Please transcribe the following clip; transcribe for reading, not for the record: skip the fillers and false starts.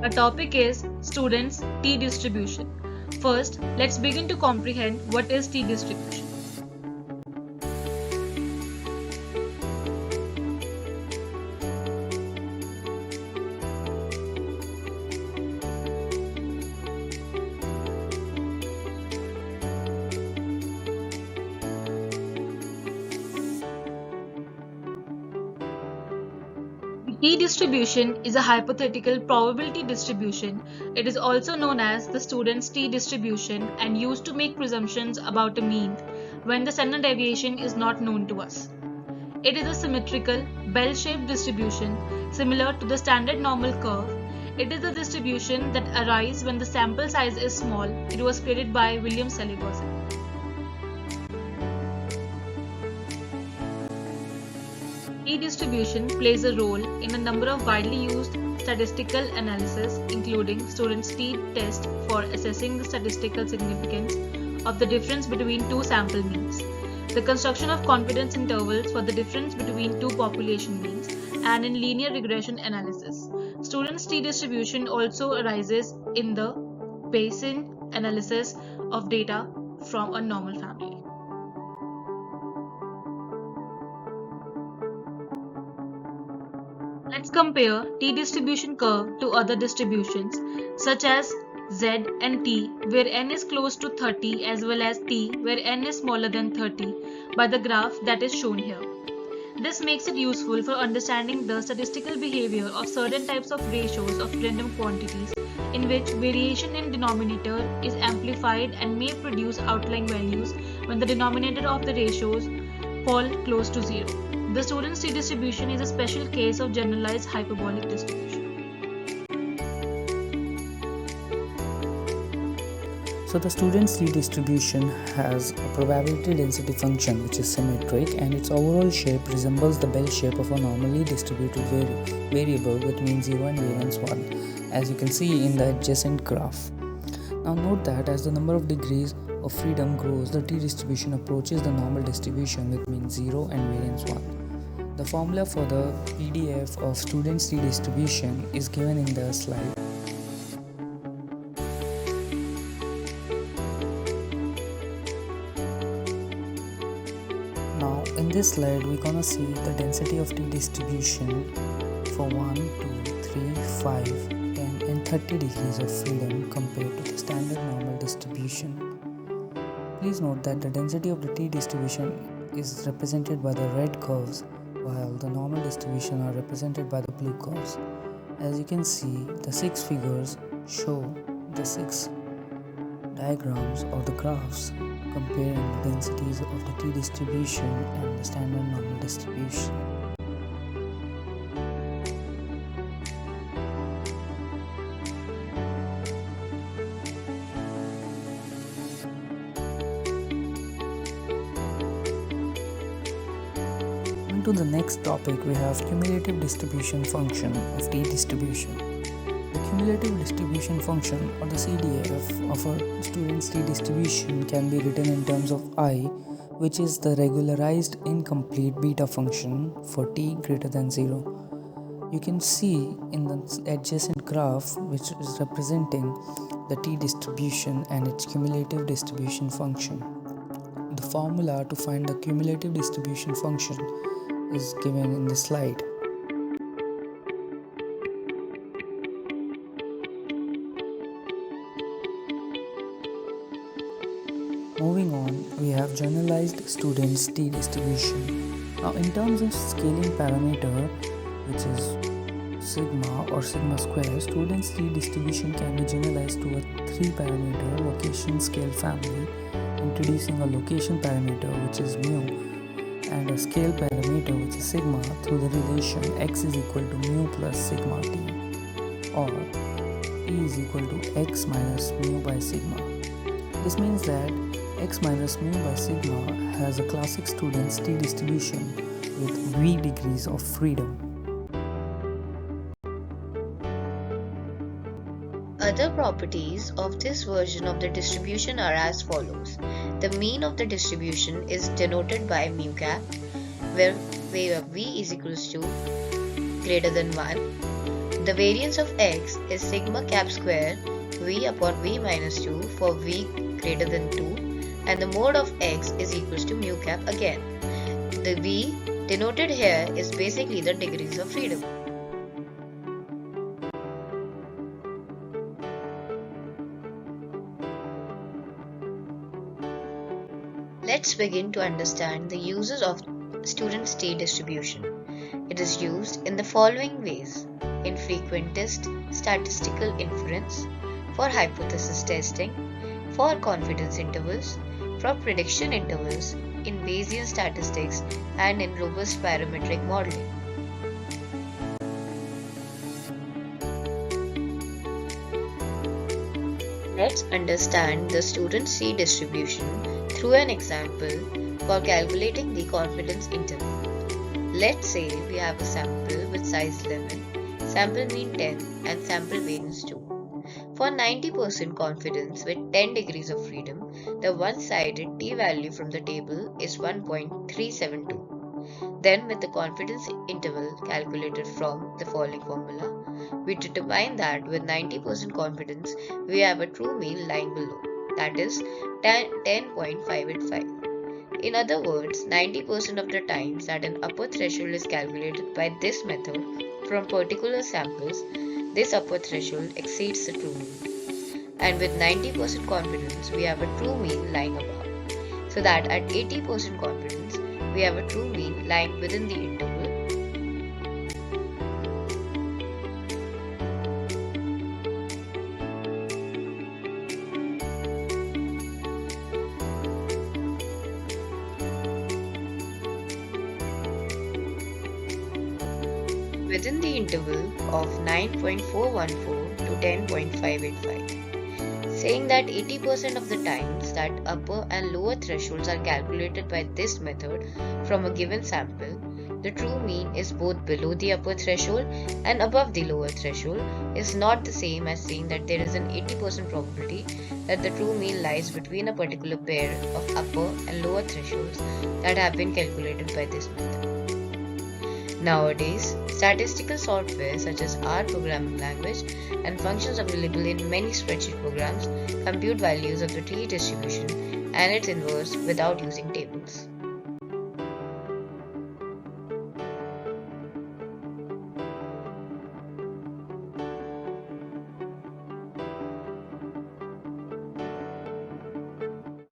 Our topic is students' T distribution. First, let's begin to comprehend what is T distribution. T distribution is a hypothetical probability distribution. It is also known as the student's T distribution and used to make presumptions about a mean when the standard deviation is not known to us. It is a symmetrical, bell-shaped distribution similar to the standard normal curve. It is a distribution that arises when the sample size is small. It was created by William Seligerson. T distribution plays a role in a number of widely used statistical analyses, including students' T test for assessing the statistical significance of the difference between two sample means, the construction of confidence intervals for the difference between two population means, and in linear regression analysis. Students' T distribution also arises in the Bayesian analysis of data from a normal family. Let's compare T distribution curve to other distributions such as Z and T, where n is close to 30, as well as T, where n is smaller than 30, by the graph that is shown here. This makes it useful for understanding the statistical behavior of certain types of ratios of random quantities in which variation in denominator is amplified and may produce outlying values when the denominator of the ratios fall close to zero. The student's T distribution is a special case of generalized hyperbolic distribution. So the student's T distribution has a probability density function which is symmetric, and its overall shape resembles the bell shape of a normally distributed variable with mean 0 and variance 1, as you can see in the adjacent graph. Now note that as the number of degrees of freedom grows, the T distribution approaches the normal distribution with mean 0 and variance 1. The formula for the PDF of student's T distribution is given in the slide. Now in this slide we're gonna see the density of T distribution for 1, 2, 3, 5, 10 and 30 degrees of freedom compared to the standard normal distribution. Please note that the density of the T distribution is represented by the red curves, while the normal distribution are represented by the blue curves. As you can see, the 6 figures show the 6 diagrams or the graphs comparing the densities of the T distribution and the standard normal distribution. To the next topic, we have cumulative distribution function of T distribution. The cumulative distribution function, or the CDF, of a student's T distribution can be written in terms of I, which is the regularized incomplete beta function for T greater than 0. You can see in the adjacent graph, which is representing the T distribution and its cumulative distribution function. The formula to find the cumulative distribution function is given in the slide. Moving on, we have generalized students' T distribution. Now in terms of scaling parameter, which is sigma or sigma square, students' T distribution can be generalized to a 3-parameter location scale family, introducing a location parameter which is mu and a scale parameter which is sigma through the relation x is equal to mu plus sigma t, or t is equal to x minus mu by sigma. This means that x minus mu by sigma has a classic student's T distribution with v degrees of freedom. Other properties of this version of the distribution are as follows. The mean of the distribution is denoted by mu cap, where v is equals to greater than 1. The variance of x is sigma cap square v upon v minus 2 for v greater than 2, and the mode of x is equals to mu cap again. The v denoted here is basically the degrees of freedom. Let's begin to understand the uses of student t distribution. It is used in the following ways: in frequentist statistical inference, for hypothesis testing, for confidence intervals, for prediction intervals, in Bayesian statistics, and in robust parametric modeling. Let's understand the student t distribution through an example for calculating the confidence interval. Let's say we have a sample with size 11, sample mean 10, and sample variance 2. For 90% confidence with 10 degrees of freedom, the one-sided t-value from the table is 1.372. Then, with the confidence interval calculated from the following formula, we determine that with 90% confidence, we have a true mean lying below, that is 10.585. In other words, 90% of the times that an upper threshold is calculated by this method from particular samples, this upper threshold exceeds the true mean. And with 90% confidence, we have a true mean lying above. So that at 80% confidence, we have a true mean lying within the interval. Within the interval of 9.414 to 10.585, saying that 80% of the times that upper and lower thresholds are calculated by this method from a given sample, the true mean is both below the upper threshold and above the lower threshold is not the same as saying that there is an 80% probability that the true mean lies between a particular pair of upper and lower thresholds that have been calculated by this method. Nowadays, statistical software such as R programming language and functions available in many spreadsheet programs compute values of the t distribution and its inverse without using tables.